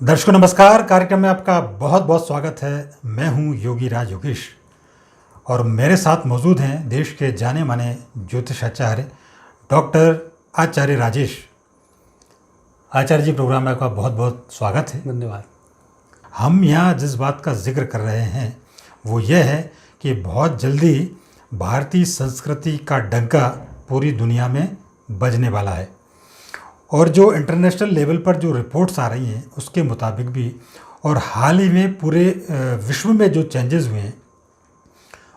दर्शकों नमस्कार। कार्यक्रम में आपका बहुत बहुत स्वागत है। मैं हूं योगी राज योगेश और मेरे साथ मौजूद हैं देश के जाने माने ज्योतिषाचार्य डॉक्टर आचार्य राजेश। आचार्य जी, प्रोग्राम में आपका बहुत बहुत स्वागत है। धन्यवाद। हम यहाँ जिस बात का जिक्र कर रहे हैं वो यह है कि बहुत जल्दी भारतीय संस्कृति का डंका पूरी दुनिया में बजने वाला है और जो इंटरनेशनल लेवल पर जो रिपोर्ट्स आ रही हैं उसके मुताबिक भी और हाल ही में पूरे विश्व में जो चेंजेस हुए हैं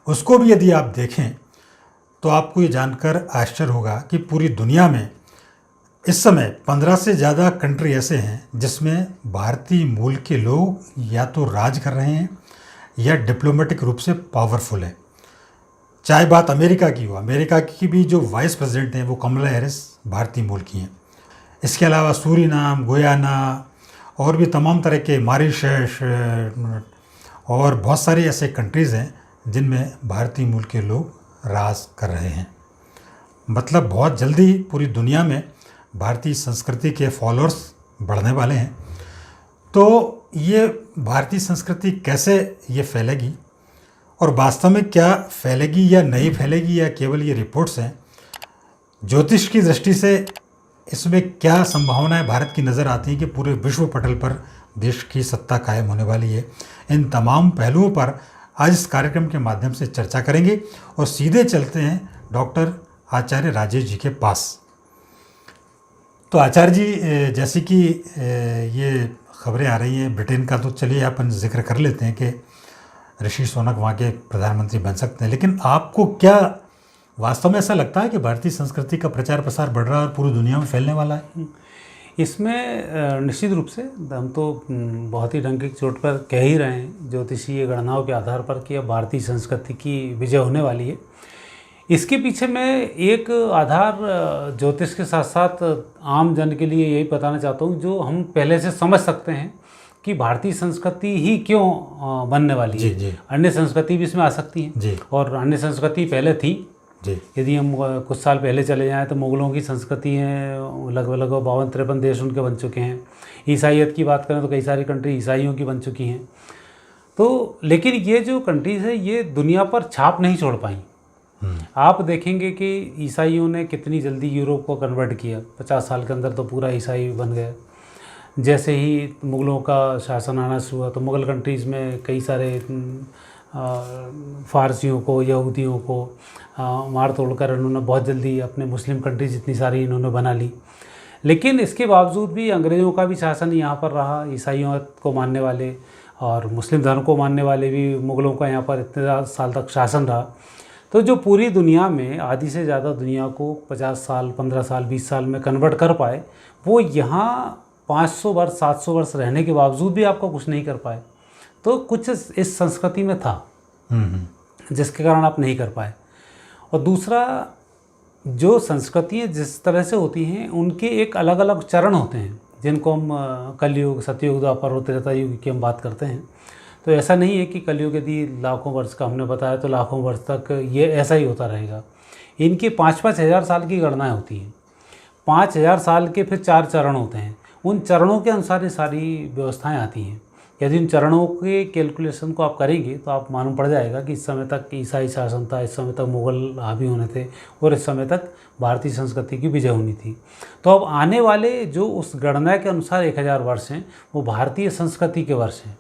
उसको भी यदि आप देखें तो आपको ये जानकर आश्चर्य होगा कि पूरी दुनिया में इस समय 15 से ज़्यादा कंट्री ऐसे हैं जिसमें भारतीय मूल के लोग या तो राज कर रहे हैं या डिप्लोमेटिक रूप से पावरफुल है। चाहे बात अमेरिका की हो, अमेरिका की भी जो वाइस प्रेसिडेंट हैं वो कमला हैरिस भारतीय मूल की हैं। इसके अलावा सूरीनाम, गुयाना और भी तमाम तरह के मॉरिशस और बहुत सारी ऐसे कंट्रीज़ हैं जिनमें भारतीय मूल के लोग राज कर रहे हैं। मतलब बहुत जल्दी पूरी दुनिया में भारतीय संस्कृति के फॉलोअर्स बढ़ने वाले हैं। तो ये भारतीय संस्कृति कैसे ये फैलेगी और वास्तव में क्या फैलेगी या नहीं फैलेगी या केवल ये रिपोर्ट्स हैं, ज्योतिष की दृष्टि से इसमें क्या संभावनाएं भारत की नज़र आती हैं कि पूरे विश्व पटल पर देश की सत्ता कायम होने वाली है। इन तमाम पहलुओं पर आज इस कार्यक्रम के माध्यम से चर्चा करेंगे और सीधे चलते हैं डॉक्टर आचार्य राजेश जी के पास। तो आचार्य जी, जैसे कि ये खबरें आ रही हैं ब्रिटेन का, तो चलिए अपन जिक्र कर लेते हैं कि ऋषि सुनक वहाँ के प्रधानमंत्री बन सकते हैं। लेकिन आपको क्या वास्तव में ऐसा लगता है कि भारतीय संस्कृति का प्रचार प्रसार बढ़ रहा है और पूरी दुनिया में फैलने वाला है? इसमें निश्चित रूप से हम तो बहुत ही डंके की चोट पर कह ही रहे हैं ज्योतिषीय गणनाओं के आधार पर कि अब भारतीय संस्कृति की विजय होने वाली है। इसके पीछे मैं एक आधार ज्योतिष के साथ साथ आम जन के लिए यही बताना चाहता हूँ जो हम पहले से समझ सकते हैं कि भारतीय संस्कृति ही क्यों बनने वाली है। जी। अन्य संस्कृति भी इसमें आ सकती हैं जी। और अन्य संस्कृति पहले थी जी। यदि हम कुछ साल पहले चले जाएं तो मुग़लों की संस्कृति है, लगभग 52-53 देश उनके बन चुके हैं। ईसाइयत की बात करें तो कई सारी कंट्री ईसाइयों की बन चुकी हैं। तो लेकिन ये जो कंट्रीज़ है ये दुनिया पर छाप नहीं छोड़ पाई। आप देखेंगे कि ईसाइयों ने कितनी जल्दी यूरोप को कन्वर्ट किया, 50 साल के अंदर तो पूरा ईसाई बन गया। जैसे ही मुग़लों का शासन आना शुरू हुआ तो मुग़ल कंट्रीज़ में कई सारे फ़ारसियों को, यहूदियों को मार तोड़ कर इन्होंने बहुत जल्दी अपने मुस्लिम कंट्रीज इतनी सारी इन्होंने बना ली। लेकिन इसके बावजूद भी अंग्रेज़ों का भी शासन यहाँ पर रहा। ईसाइयों को मानने वाले और मुस्लिम धर्म को मानने वाले भी मुग़लों का यहाँ पर इतने साल तक शासन रहा। तो जो पूरी दुनिया में आधी से ज़्यादा दुनिया को 50 साल, 15 साल, 20 साल में कन्वर्ट कर पाए, वो यहाँ 500 वर्ष, 700 वर्ष रहने के बावजूद भी आपका कुछ नहीं कर पाए। तो कुछ इस संस्कृति में था जिसके कारण आप नहीं कर पाए। और दूसरा, जो संस्कृतियाँ जिस तरह से होती हैं उनके एक अलग अलग चरण होते हैं जिनको हम कलयुग, सतयुग, द्वापर और त्रेता युग की हम बात करते हैं। तो ऐसा नहीं है कि कलयुग यदि लाखों वर्ष का हमने बताया तो लाखों वर्ष तक ये ऐसा ही होता रहेगा। इनकी 5-5 हज़ार साल की गणनाएँ होती हैं। 5000 साल के फिर 4 चरण होते हैं। उन चरणों के अनुसार ये सारी व्यवस्थाएँ आती हैं। यदि इन चरणों के कैलकुलेशन को आप करेंगे तो आप मालूम पड़ जाएगा कि इस समय तक ईसाई शासन था, इस समय तक मुग़ल हावी होने थे और इस समय तक भारतीय संस्कृति की विजय होनी थी। तो अब आने वाले जो उस गणना के अनुसार 1000 वर्ष हैं वो भारतीय संस्कृति के वर्ष हैं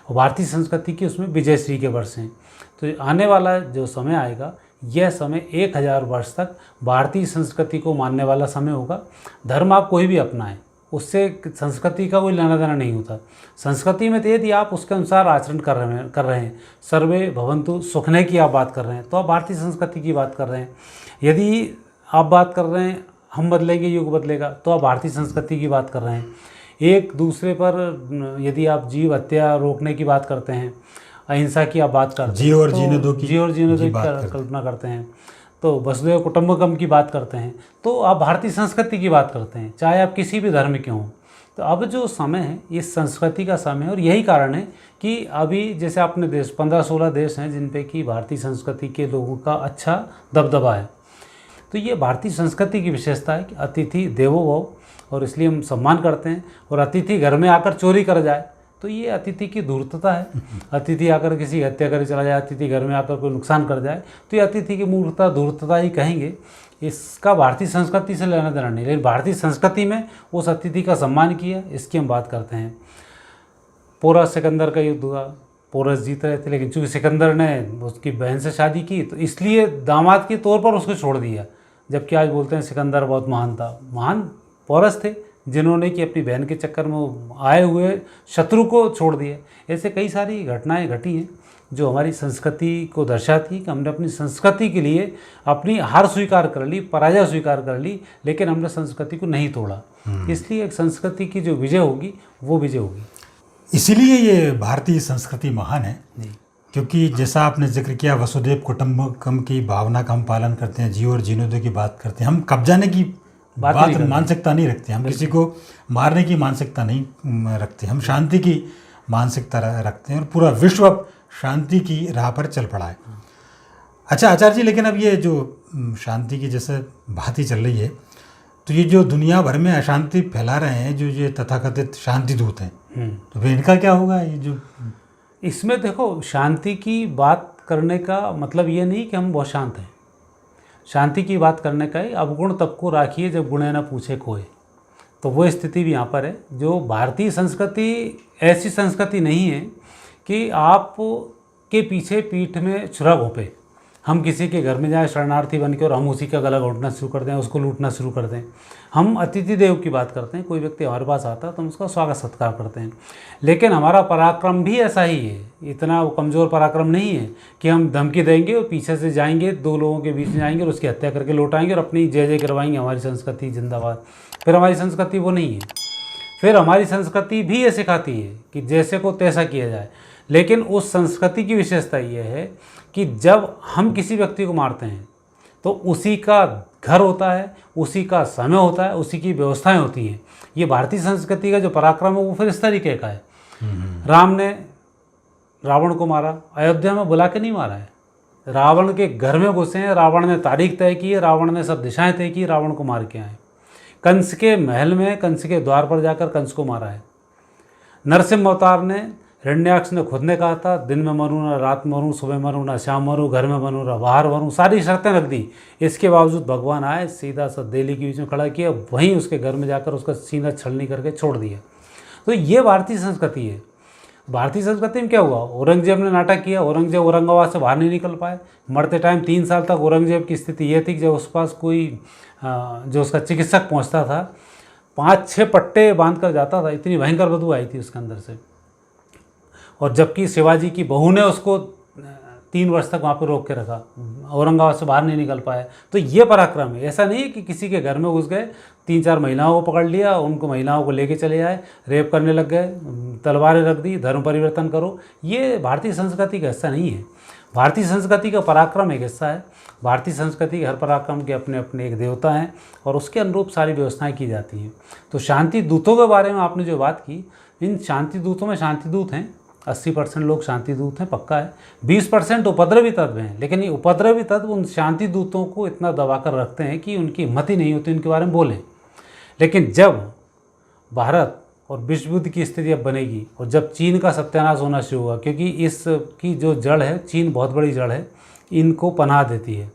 और भारतीय संस्कृति की उसमें विजयश्री के वर्ष हैं। तो आने वाला जो समय आएगा यह समय 1000 वर्ष तक भारतीय संस्कृति को मानने वाला समय होगा। धर्म आप कोई भी अपनाएं, उससे संस्कृति का कोई लेना देना नहीं होता। संस्कृति में तो यदि आप उसके अनुसार आचरण कर रहे हैं, सर्वे भवन्तु सुखने की आप बात कर रहे हैं तो आप भारतीय संस्कृति की बात कर रहे हैं। यदि आप बात कर रहे हैं हम बदलेंगे युग बदलेगा तो आप भारतीय संस्कृति की बात कर रहे हैं। एक दूसरे पर यदि आप जीव हत्या रोकने की बात करते हैं, अहिंसा की आप बात करते हैं, जी और जीने दो की कल्पना करते हैं, तो वसुधैव कुटुंबकम की बात करते हैं, तो आप भारतीय संस्कृति की बात करते हैं, चाहे आप किसी भी धर्म के हों। तो अब जो समय है ये संस्कृति का समय है और यही कारण है कि अभी जैसे अपने देश 15-16 देश हैं जिन पे कि भारतीय संस्कृति के लोगों का अच्छा दबदबा है। तो ये भारतीय संस्कृति की विशेषता है कि अतिथि देवो भव और इसलिए हम सम्मान करते हैं। और अतिथि घर में आकर चोरी कर जाए तो ये अतिथि की धूर्तता है। अतिथि आकर किसी हत्या करे चला जाए, अतिथि घर में आकर कोई नुकसान कर जाए तो ये अतिथि की मूर्खता धूर्तता ही कहेंगे। इसका भारतीय संस्कृति से लेना देना नहीं, लेकिन भारतीय संस्कृति में उस अतिथि का सम्मान किया, इसकी हम बात करते हैं। पोरस सिकंदर का युद्ध हुआ, पोरस जीत रहे थे, लेकिन चूंकि सिकंदर ने उसकी बहन से शादी की तो इसलिए दामाद के तौर पर उसको छोड़ दिया। जबकि आज बोलते हैं सिकंदर बहुत महान था। महान पोरस थे जिन्होंने कि अपनी बहन के चक्कर में आए हुए शत्रु को छोड़ दिया। ऐसे कई सारी घटनाएं घटी हैं जो हमारी संस्कृति को दर्शाती कि हमने अपनी संस्कृति के लिए अपनी हार स्वीकार कर ली, पराजय स्वीकार कर ली, लेकिन हमने संस्कृति को नहीं तोड़ा। इसलिए एक संस्कृति की जो विजय होगी वो विजय होगी। इसीलिए ये भारतीय संस्कृति महान है, क्योंकि जैसा आपने जिक्र किया वसुधैव कुटुंबकम की भावना का हम पालन करते हैं, जियो और जीने दो की बात करते हैं। हम कब्जाने की बात मानसिकता नहीं रखते, हम किसी को मारने की मानसिकता नहीं रखते, हम शांति की मानसिकता रखते हैं और पूरा विश्व अब शांति की राह पर चल पड़ा है। अच्छा आचार्य जी, लेकिन अब ये जो शांति की जैसे बात ही चल रही है, तो ये जो दुनिया भर में अशांति फैला रहे हैं जो ये तथाकथित शांति दूत हैं, तो फिर इनका क्या होगा? ये जो इसमें देखो, शांति की बात करने का मतलब ये नहीं कि हम बहुत शांत हैं। शांति की बात करने का ही अवगुण तब को राखिए जब गुणे न पूछे कोई, तो वो स्थिति भी यहाँ पर है। जो भारतीय संस्कृति ऐसी संस्कृति नहीं है कि आप के पीछे पीठ में छुरा घोंपे। हम किसी के घर में जाए शरणार्थी बन के और हम उसी का गला घोंटना शुरू कर दें, उसको लूटना शुरू कर दें। हम अतिथि देव की बात करते हैं। कोई व्यक्ति हमारे पास आता है तो हम उसका स्वागत सत्कार करते हैं। लेकिन हमारा पराक्रम भी ऐसा ही है, इतना कमज़ोर पराक्रम नहीं है कि हम धमकी देंगे और पीछे से जाएंगे, दो लोगों के बीच में जाएंगे और उसकी हत्या करके लौटाएंगे और अपनी जय जय करवाएंगे, हमारी संस्कृति जिंदाबाद। फिर हमारी संस्कृति वो नहीं है। फिर हमारी संस्कृति भी ये सिखाती है कि जैसे को तैसा किया जाए। लेकिन उस संस्कृति की विशेषता ये है कि जब हम किसी व्यक्ति को मारते हैं तो उसी का घर होता है, उसी का समय होता है, उसी की व्यवस्थाएं होती हैं। ये भारतीय संस्कृति का जो पराक्रम है वो फिर इस तरीके का है। राम ने रावण को मारा, अयोध्या में बुला के नहीं मारा है। रावण के घर में घुसे हैं, रावण ने तारीख तय की है, रावण ने सब दिशाएं तय की, रावण को मार के आए। कंस के महल में, कंस के द्वार पर जाकर कंस को मारा है। नरसिंह अवतार ने, हिरण्याक्ष ने खुद ने कहा था, दिन में मरूँ ना रात मरूँ, सुबह मरूँ ना शाम मरूँ, घर में मरूँ ना बाहर मरूँ, सारी शर्तें रख दी। इसके बावजूद भगवान आए, सीधा सा देली के बीच में खड़ा किया, वहीं उसके घर में जाकर उसका सीना छलनी करके छोड़ दिया। तो ये भारतीय संस्कृति है। भारतीय संस्कृति में क्या हुआ? औरंगजेब ने नाटक किया, औरंगजेब औरंगाबाद से बाहर नहीं निकल पाए। मरते टाइम 3 साल तक औरंगजेब की स्थिति ये थी कि जब उस पास कोई जो उसका चिकित्सक पहुँचता था 5-6 पट्टे बांध कर जाता था, इतनी भयंकर बदबू आई थी उसके अंदर से। और जबकि शिवाजी की बहू ने उसको 3 वर्ष तक वहाँ पर रोक के रखा, औरंगाबाद से बाहर नहीं निकल पाया। तो ये पराक्रम है। ऐसा नहीं है कि किसी के घर में घुस गए, 3-4 महिलाओं को पकड़ लिया, उनको महिलाओं को लेके चले आए, रेप करने लग गए, तलवारें रख दी, धर्म परिवर्तन करो। ये भारतीय संस्कृति का हिस्सा नहीं है। भारतीय संस्कृति का पराक्रम एक हिस्सा है। भारतीय संस्कृति के हर पराक्रम के अपने अपने एक देवता हैं और उसके अनुरूप सारी व्यवस्थाएं की जाती हैं। तो शांति दूतों के बारे में आपने जो बात की, इन शांति दूतों में शांति दूत हैं 80% लोग शांति दूत हैं, पक्का है। 20% उपद्रवी तत्व हैं, लेकिन ये उपद्रवी तत्व उन शांति दूतों को इतना दबा कर रखते हैं कि उनकी हिम्मत ही नहीं होती उनके बारे में बोलें। लेकिन जब भारत और विश्व युद्ध की स्थिति अब बनेगी और जब चीन का सत्यानाश होना शुरू हुआ, क्योंकि इसकी जो जड़ है, चीन बहुत बड़ी जड़ है, इनको पनाह देती है।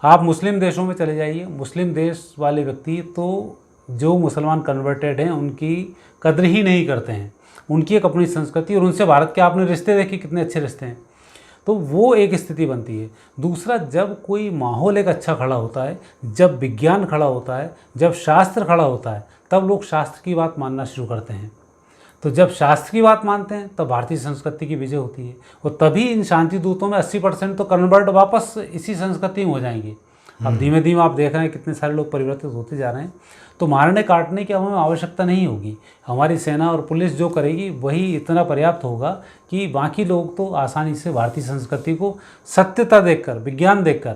आप मुस्लिम देशों में चले जाइए, मुस्लिम देश वाले व्यक्ति तो जो मुसलमान कन्वर्टेड हैं उनकी कदर ही नहीं करते हैं। उनकी एक अपनी संस्कृति और उनसे भारत के आपने रिश्ते देखे कितने अच्छे रिश्ते हैं। तो वो एक स्थिति बनती है। दूसरा, जब कोई माहौल एक अच्छा खड़ा होता है, जब विज्ञान खड़ा होता है, जब शास्त्र खड़ा होता है, तब लोग शास्त्र की बात मानना शुरू करते हैं। तो जब शास्त्र की बात मानते हैं तब भारतीय संस्कृति की विजय होती है और तभी इन शांति दूतों में 80% तो कन्वर्ट वापस इसी संस्कृति में हो जाएंगे। अब धीमे धीमे आप देख रहे हैं कितने सारे लोग परिवर्तित होते जा रहे हैं। तो मारने काटने की अब हमें आवश्यकता नहीं होगी। हमारी सेना और पुलिस जो करेगी वही इतना पर्याप्त होगा कि बाकी लोग तो आसानी से भारतीय संस्कृति को सत्यता देखकर, विज्ञान देखकर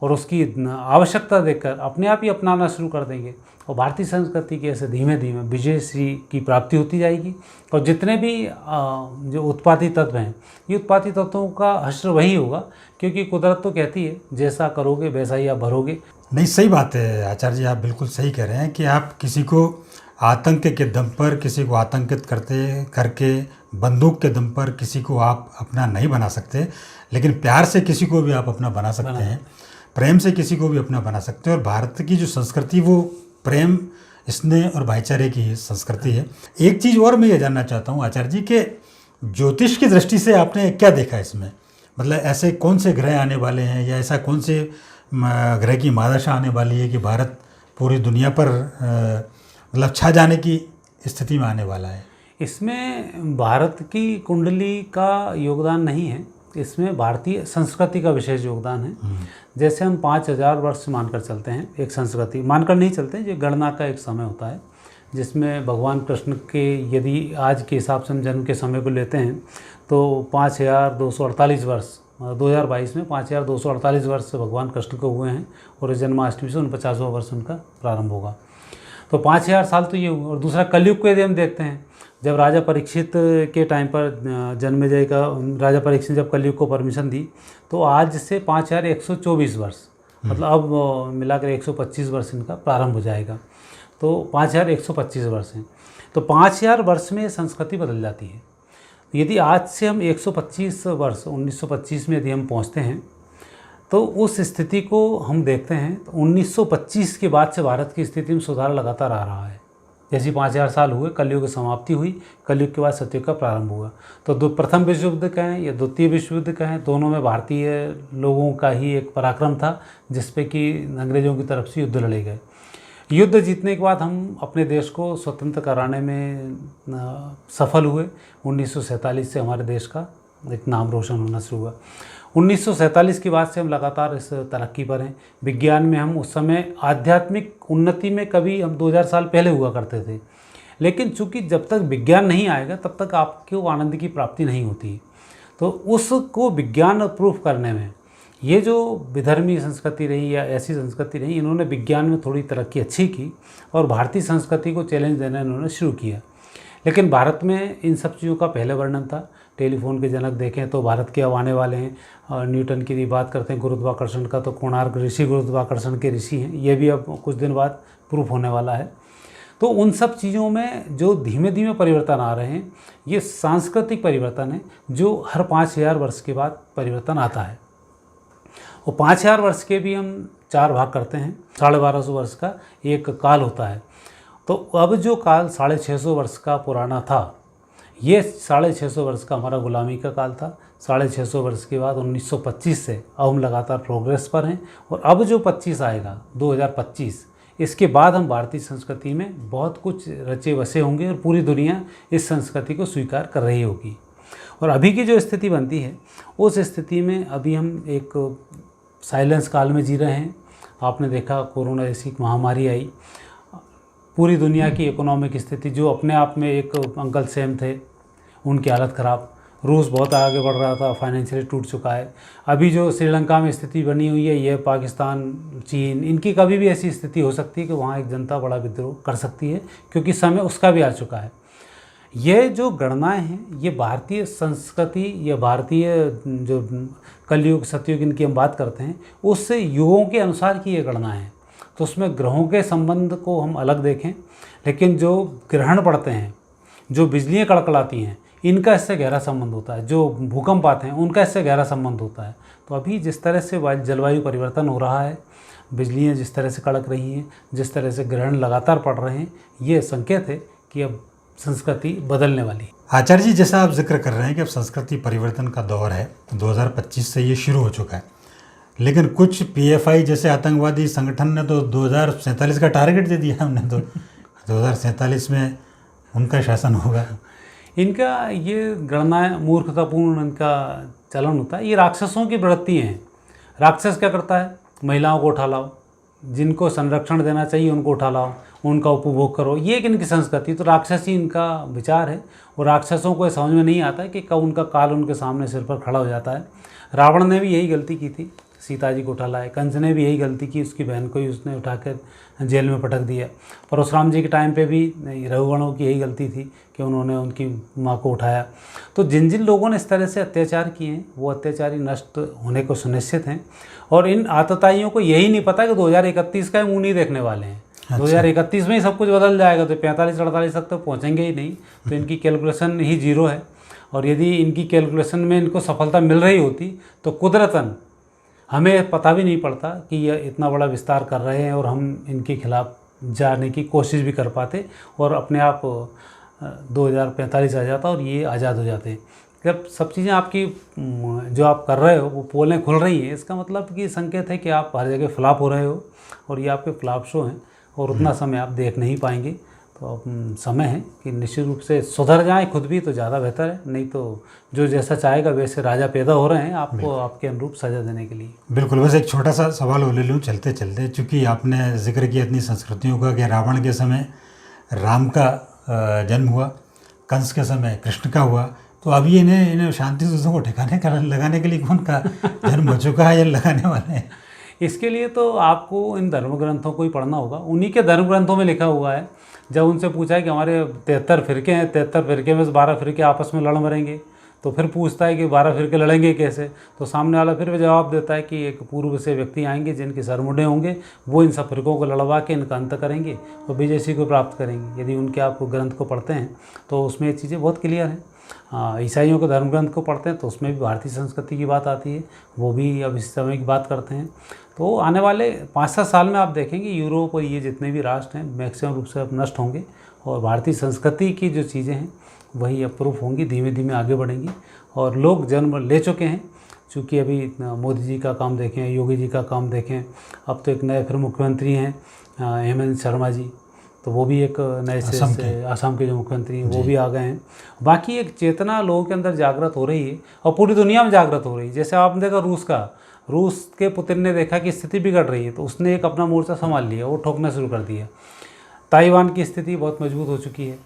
और उसकी आवश्यकता देखकर अपने आप ही अपनाना शुरू कर देंगे और भारतीय संस्कृति के ऐसे धीमे धीमे विजय श्री की प्राप्ति होती जाएगी। और जितने भी जो उत्पाती तत्व हैं, ये उत्पाती तत्वों का हश्र वही होगा, क्योंकि कुदरत तो कहती है जैसा करोगे वैसा ही आप भरोगे। नहीं, सही बात है आचार्य जी, आप बिल्कुल सही कह रहे हैं कि आप किसी को आतंक के दम पर, किसी को आतंकित करके बंदूक के दम पर किसी को आप अपना नहीं बना सकते, लेकिन प्यार से किसी को भी आप अपना बना सकते हैं, प्रेम से किसी को भी अपना बना सकते हैं। और भारत की जो संस्कृति वो प्रेम, स्नेह और भाईचारे की संस्कृति है। एक चीज़ और मैं ये जानना चाहता हूँ आचार्य जी कि ज्योतिष की दृष्टि से आपने क्या देखा इसमें, मतलब ऐसे कौन से ग्रह आने वाले हैं या ऐसा कौन से ग्रह की महादशा आने वाली है कि भारत पूरी दुनिया पर मतलब छा जाने की स्थिति में आने वाला है? इसमें भारत की कुंडली का योगदान नहीं है, इसमें भारतीय संस्कृति का विशेष योगदान है। जैसे हम 5000 वर्ष मानकर चलते हैं, एक संस्कृति मानकर नहीं चलते, ये गणना का एक समय होता है जिसमें भगवान कृष्ण के, यदि आज के हिसाब से हम जन्म के समय को लेते हैं तो 5248 वर्ष, 2022 में 5248 वर्ष भगवान कृष्ण को हुए हैं और इस जन्माष्टमी से 49वां वर्ष उनका प्रारंभ होगा। तो 5000 साल तो ये हुए। और दूसरा कलयुग को यदि हम देखते हैं, जब राजा परीक्षित के टाइम पर जन्मेजय का, राजा परीक्षित जब कलयुग को परमिशन दी तो आज से 5124 वर्ष, मतलब अब मिलाकर 125 वर्ष इनका प्रारंभ हो जाएगा। तो 5125 वर्ष हैं। तो 5000 वर्ष में संस्कृति बदल जाती है। यदि आज से हम 125 वर्ष 1925 में यदि हम पहुँचते हैं तो उस स्थिति को हम देखते हैं तो 1925 के बाद से भारत की स्थिति में सुधार लगातार आ रहा है। जैसे 5000 साल हुए, कलयुग की समाप्ति हुई, कलयुग के बाद सतयुग का प्रारंभ हुआ। तो प्रथम विश्व युद्ध कहें या द्वितीय विश्व युद्ध कहें, दोनों में भारतीय लोगों का ही एक पराक्रम था जिसपे कि अंग्रेज़ों की तरफ से युद्ध लड़े गए। युद्ध जीतने के बाद हम अपने देश को स्वतंत्र कराने में सफल हुए। 1947 से हमारे देश का एक नाम रोशन होना शुरू हुआ। 1947 के बाद से हम लगातार इस तरक्की पर हैं। विज्ञान में हम उस समय आध्यात्मिक उन्नति में कभी हम 2000 साल पहले हुआ करते थे, लेकिन चूंकि जब तक विज्ञान नहीं आएगा तब तक आपको आनंद की प्राप्ति नहीं होती। तो उसको विज्ञान प्रूफ करने में ये जो विधर्मी संस्कृति रही या ऐसी संस्कृति रही, इन्होंने विज्ञान में थोड़ी तरक्की अच्छी की और भारतीय संस्कृति को चैलेंज देना इन्होंने शुरू किया। लेकिन भारत में इन सब चीज़ों का पहले वर्णन था। टेलीफोन के जनक देखें तो भारत के अब आने वाले हैं। न्यूटन की बात करते हैं गुरुत्वाकर्षण का, तो कोणार्क ऋषि गुरुत्वाकर्षण के ऋषि हैं। ये भी अब कुछ दिन बाद प्रूफ होने वाला है। तो उन सब चीज़ों में जो धीमे धीमे परिवर्तन आ रहे हैं, ये सांस्कृतिक परिवर्तन है जो हर 5000 वर्ष के बाद परिवर्तन आता है। और 5000 वर्ष के भी हम 4 भाग करते हैं। 1250 वर्ष का एक काल होता है। तो अब जो काल 650 वर्ष का पुराना था, ये 650 वर्ष का हमारा गुलामी का काल था। 650 वर्ष के बाद 1925 से अब हम लगातार प्रोग्रेस पर हैं। और अब जो 25 आएगा 2025, इसके बाद हम भारतीय संस्कृति में बहुत कुछ रचे बसे होंगे और पूरी दुनिया इस संस्कृति को स्वीकार कर रही होगी। और अभी की जो स्थिति बनती है, उस स्थिति में अभी हम एक साइलेंस काल में जी रहे हैं। आपने देखा कोरोना जैसी महामारी आई, पूरी दुनिया की इकोनॉमिक स्थिति, जो अपने आप में एक अंकल सेम थे, उनकी हालत ख़राब। रूस बहुत आगे बढ़ रहा था, फाइनेंशियली टूट चुका है। अभी जो श्रीलंका में स्थिति बनी हुई है, ये पाकिस्तान, चीन, इनकी कभी भी ऐसी स्थिति हो सकती है कि वहाँ एक जनता बड़ा विद्रोह कर सकती है, क्योंकि समय उसका भी आ चुका है। ये जो गणनाएं हैं, ये भारतीय संस्कृति या भारतीय जो कलयुग सतयुग इनकी हम बात करते हैं, उससे युगों के अनुसार की ये गणनाएं हैं। तो उसमें ग्रहों के संबंध को हम अलग देखें, लेकिन जो ग्रहण पड़ते हैं, जो बिजलियाँ कड़कड़ाती हैं, इनका इससे गहरा संबंध होता है। जो भूकंप आते हैं, उनका इससे गहरा संबंध होता है। तो अभी जिस तरह से जलवायु परिवर्तन हो रहा है, बिजलियाँ जिस तरह से कड़क रही हैं, जिस तरह से ग्रहण लगातार पड़ रहे हैं, ये संकेत है कि अब संस्कृति बदलने वाली है। आचार्य जी, जैसा आप जिक्र कर रहे हैं कि अब संस्कृति परिवर्तन का दौर है, 2025 से ये शुरू हो चुका है, लेकिन कुछ पीएफआई जैसे आतंकवादी संगठन ने तो 2047 का टारगेट दे दिया हमने, तो 2047 में उनका शासन होगा। इनका ये गणना मूर्खतापूर्ण इनका चलन होता है। ये राक्षसों की वृत्ति हैं। राक्षस क्या करता है? महिलाओं को उठा लाओ, जिनको संरक्षण देना चाहिए उनको उठा लाओ, उनका उपभोग करो, ये एक इनकी संस्कृति। तो राक्षसी इनका विचार है। और राक्षसों को समझ में नहीं आता है कि कब उनका काल उनके सामने सिर पर खड़ा हो जाता है। रावण ने भी यही गलती की थी। सीता जी को उठा लाए। कंस ने भी यही गलती की, उसकी बहन को ही उसने उठाकर जेल में पटक दिया। परशुराम जी के टाइम पे भी रघुगणों की यही गलती थी कि उन्होंने उनकी माँ को उठाया। तो जिन जिन लोगों ने इस तरह से अत्याचार किए हैं वो अत्याचारी नष्ट होने को सुनिश्चित हैं। और इन आतताइयों को यही नहीं पता कि 2031 का मुँह नहीं देखने वाले हैं। 2031 में ही सब कुछ बदल जाएगा, तो 45-48 तक तो पहुँचेंगे ही नहीं। तो इनकी कैलकुलेशन ही जीरो है। और यदि इनकी कैलकुलेशन में इनको सफलता मिल रही होती तो कुदरतन हमें पता भी नहीं पड़ता कि यह इतना बड़ा विस्तार कर रहे हैं और हम इनके खिलाफ जाने की कोशिश भी कर पाते और अपने आप 2045 आ जाता और ये आज़ाद हो जाते। जब सब चीज़ें आपकी जो आप कर रहे हो वो पोलें खुल रही हैं, इसका मतलब कि संकेत है कि आप हर जगह फ्लॉप हो रहे हो और ये आपके फ्लॉप शो हैं और उतना समय आप देख नहीं पाएंगे। तो अब समय है कि निश्चित रूप से सुधर जाएं खुद भी तो ज़्यादा बेहतर है, नहीं तो जो जैसा चाहेगा वैसे राजा पैदा हो रहे हैं आपको आपके अनुरूप सजा देने के लिए। बिल्कुल। बस एक छोटा सा सवाल वो ले लूँ चलते चलते, चूँकि आपने जिक्र किया इतनी संस्कृतियों का कि रावण के समय राम का जन्म हुआ, कंस के समय कृष्ण का हुआ, तो अब ये इन्हें शांति दूतों को ठिकाने लगाने के लिए कौन का जन्म हो चुका है या लगाने वाले हैं? इसके लिए तो आपको इन धर्म ग्रंथों को ही पढ़ना होगा। उन्हीं के धर्म ग्रंथों में लिखा हुआ है। जब उनसे पूछा है कि हमारे 73 फिरके हैं, 73 फिरके में से 12 फिरके आपस में लड़ मरेंगे, तो फिर पूछता है कि 12 फिरके लड़ेंगे कैसे? तो सामने वाला फिर जवाब देता है कि एक पूर्व से व्यक्ति आएंगे जिनके सर मुंडे होंगे, वो इन सब फिरकों को लड़वा के इनका अंत करेंगे और विजयसी को प्राप्त करेंगे। यदि उनके आप ग्रंथ को पढ़ते हैं तो उसमें ये चीज़ें बहुत क्लियर हैं। ईसाइयों के धर्म ग्रंथ को पढ़ते हैं तो उसमें भी भारतीय संस्कृति की बात आती है, वो भी अब इस समय की बात करते हैं। तो आने वाले 5-7 साल में आप देखेंगे यूरोप और ये जितने भी राष्ट्र हैं मैक्सिमम रूप से अब नष्ट होंगे और भारतीय संस्कृति की जो चीज़ें हैं वही अप्रूव होंगी, धीमे धीमे आगे बढ़ेंगी। और लोग जन्म ले चुके हैं, चूँकि अभी मोदी जी का काम देखें, योगी जी का काम देखें, अब तो एक नए फिर मुख्यमंत्री हैं हेमंत शर्मा जी, तो वो भी एक नए से असम के जो मुख्यमंत्री हैं वो भी आ गए हैं। बाकी एक चेतना लोगों के अंदर जागृत हो रही है और पूरी दुनिया में जागृत हो रही है। जैसे आपने देखा रूस के पुतिन ने देखा कि स्थिति बिगड़ रही है तो उसने एक अपना मोर्चा संभाल लिया, वो ठोकना शुरू कर दिया। ताइवान की स्थिति बहुत मजबूत हो चुकी है।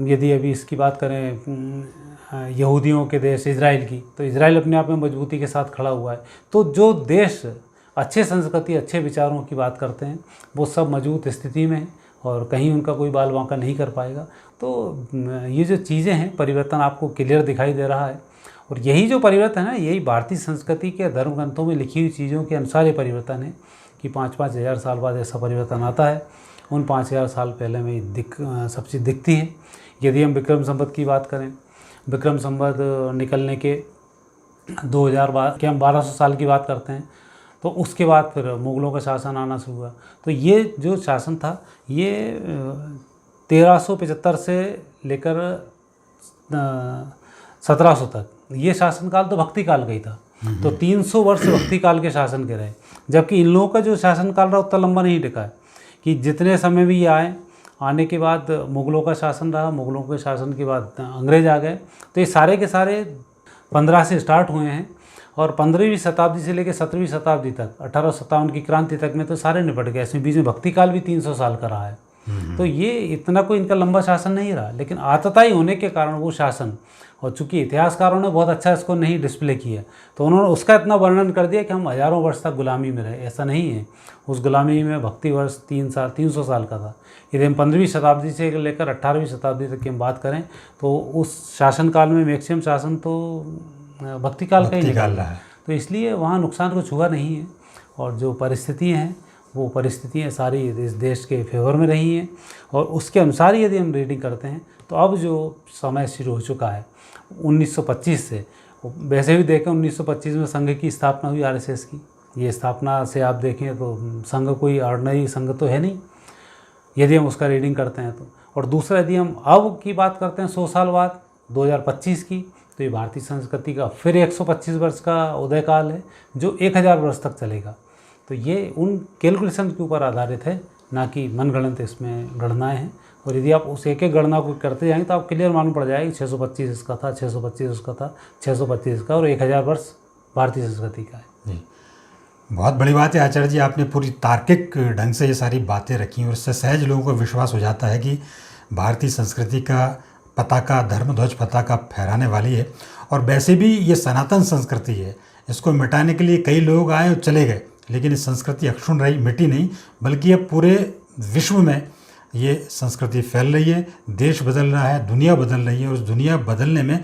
यदि अभी इसकी बात करें यहूदियों के देश इजराइल की, तो इजराइल अपने आप में मजबूती के साथ खड़ा हुआ है। तो जो देश अच्छे संस्कृति अच्छे विचारों की बात करते हैं वो सब मजबूत स्थिति में हैं और कहीं उनका कोई बाल बांका नहीं कर पाएगा। तो ये जो चीज़ें हैं परिवर्तन आपको क्लियर दिखाई दे रहा है और यही जो परिवर्तन है यही भारतीय संस्कृति के धर्म ग्रंथों में लिखी हुई चीज़ों के अनुसार ये परिवर्तन है कि 5-5 हज़ार साल बाद ऐसा परिवर्तन आता है। उन 5,000 साल पहले में सब चीज़ दिखती है। यदि हम विक्रम संवत की बात करें, विक्रम संवत निकलने के 2000 के हम 1200 साल की बात करते हैं, तो उसके बाद फिर मुग़लों का शासन आना शुरू हुआ। तो ये जो शासन था ये 1375 से लेकर 1700 तक ये शासनकाल तो भक्ति काल का ही था। तो 300 वर्ष भक्ति काल के शासन के रहे, जबकि इन लोगों का जो शासनकाल रहा उतना लंबा नहीं टिका है कि जितने समय भी ये आने के बाद मुग़लों का शासन रहा, मुग़लों के शासन के बाद अंग्रेज़ आ गए। तो ये सारे के सारे 15 से स्टार्ट हुए हैं और 15वीं शताब्दी से लेकर 17वीं शताब्दी तक 1857 की क्रांति तक में तो सारे निपट गए। इसमें बीच में भक्ति काल भी 300 साल का रहा है। तो ये इतना कोई इनका लंबा शासन नहीं रहा, लेकिन आतताई होने के कारण वो शासन, और चूंकि इतिहासकारों ने बहुत अच्छा इसको नहीं डिस्प्ले किया तो उन्होंने उसका इतना वर्णन कर दिया कि हम हज़ारों वर्ष तक गुलामी में रहे। ऐसा नहीं है, उस गुलामी में भक्ति वर्ष 300 साल का था। यदि हम 15वीं शताब्दी से लेकर 18वीं शताब्दी तक की हम बात करें तो उस शासनकाल में मैक्सिमम शासन तो भक्ति काल का ही निकाल रहा है। तो इसलिए वहाँ नुकसान कुछ हुआ नहीं है और जो परिस्थितियाँ हैं वो परिस्थितियाँ सारी इस देश के फेवर में रही हैं और उसके अनुसार यदि हम रीडिंग करते हैं तो अब जो समय शुरू हो चुका है 1925 से, वैसे भी देखें 1925 में संघ की स्थापना हुई आरएसएस की। ये स्थापना से आप देखें तो संघ कोई ऑर्डिनरी संघ तो है नहीं यदि हम उसका रीडिंग करते हैं तो। और दूसरा यदि हम अब की बात करते हैं 100 साल बाद 2025 की, तो ये भारतीय संस्कृति का फिर 125 वर्ष का उदय काल है जो 1000 वर्ष तक चलेगा। तो ये उन कैलकुलेशन के ऊपर आधारित है, ना कि मनगढ़ंत इसमें गणनाएँ हैं। और यदि आप उस एक गणना को करते जाएंगे तो आप क्लियर मालूम पड़ जाएगा कि 625 इसका था, 625 उसका था, 625 इसका और 1000 वर्ष भारतीय संस्कृति का है। जी, बहुत बड़ी बात है आचार्य जी, आपने पूरी तार्किक ढंग से ये सारी बातें रखी और इससे सहज लोगों को विश्वास हो जाता है कि भारतीय संस्कृति का पताका, धर्म ध्वज पताका फहराने वाली है। और वैसे भी ये सनातन संस्कृति है, इसको मिटाने के लिए कई लोग आए और चले गए, लेकिन ये संस्कृति अक्षुण्ण रही, मिटी नहीं, बल्कि अब पूरे विश्व में ये संस्कृति फैल रही है। देश बदल रहा है, दुनिया बदल रही है, और उस दुनिया बदलने में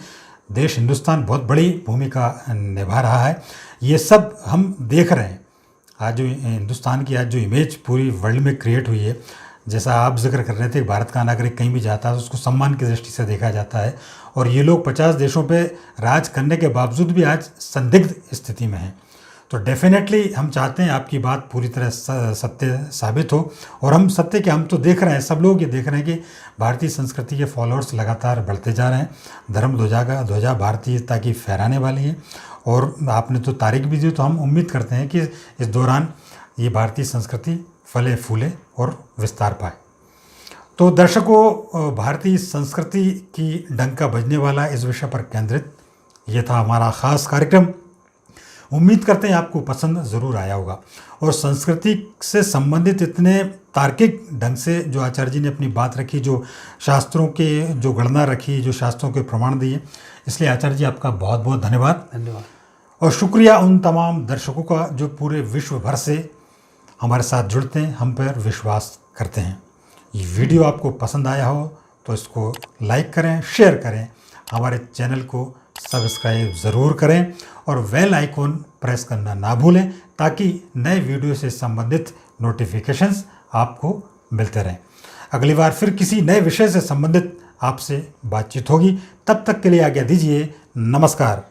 देश हिंदुस्तान बहुत बड़ी भूमिका निभा रहा है। ये सब हम देख रहे हैं। आज जो हिंदुस्तान की आज जो इमेज पूरी वर्ल्ड में क्रिएट हुई है, जैसा आप जिक्र कर रहे थे, भारत का नागरिक कहीं भी जाता है तो उसको सम्मान की दृष्टि से देखा जाता है, और ये लोग 50 देशों पे राज करने के बावजूद भी आज संदिग्ध स्थिति में हैं। तो डेफिनेटली हम चाहते हैं आपकी बात पूरी तरह सत्य साबित हो, और हम सत्य के हम तो देख रहे हैं, सब लोग ये देख रहे हैं कि भारतीय संस्कृति के फॉलोअर्स लगातार बढ़ते जा रहे हैं। धर्म ध्वजा भारतीयता की फहराने वाली है, और आपने तो तारीख भी दी, तो हम उम्मीद करते हैं कि इस दौरान ये भारतीय संस्कृति फले फूले और विस्तार पाए। तो दर्शकों, भारतीय संस्कृति की डंका बजने वाला इस विषय पर केंद्रित ये था हमारा ख़ास कार्यक्रम। उम्मीद करते हैं आपको पसंद ज़रूर आया होगा, और संस्कृति से संबंधित इतने तार्किक ढंग से जो आचार्य जी ने अपनी बात रखी, जो शास्त्रों के जो गणना रखी, जो शास्त्रों के प्रमाण दिए, इसलिए आचार्य जी आपका बहुत बहुत धन्यवाद। और शुक्रिया उन तमाम दर्शकों का जो पूरे विश्व भर से हमारे साथ जुड़ते हैं, हम पर विश्वास करते हैं। ये वीडियो आपको पसंद आया हो तो इसको लाइक करें, शेयर करें, हमारे चैनल को सब्सक्राइब ज़रूर करें, और बेल आइकॉन प्रेस करना ना भूलें, ताकि नए वीडियो से संबंधित नोटिफिकेशंस आपको मिलते रहें। अगली बार फिर किसी नए विषय से संबंधित आपसे बातचीत होगी। तब तक के लिए आज्ञा दीजिए। नमस्कार।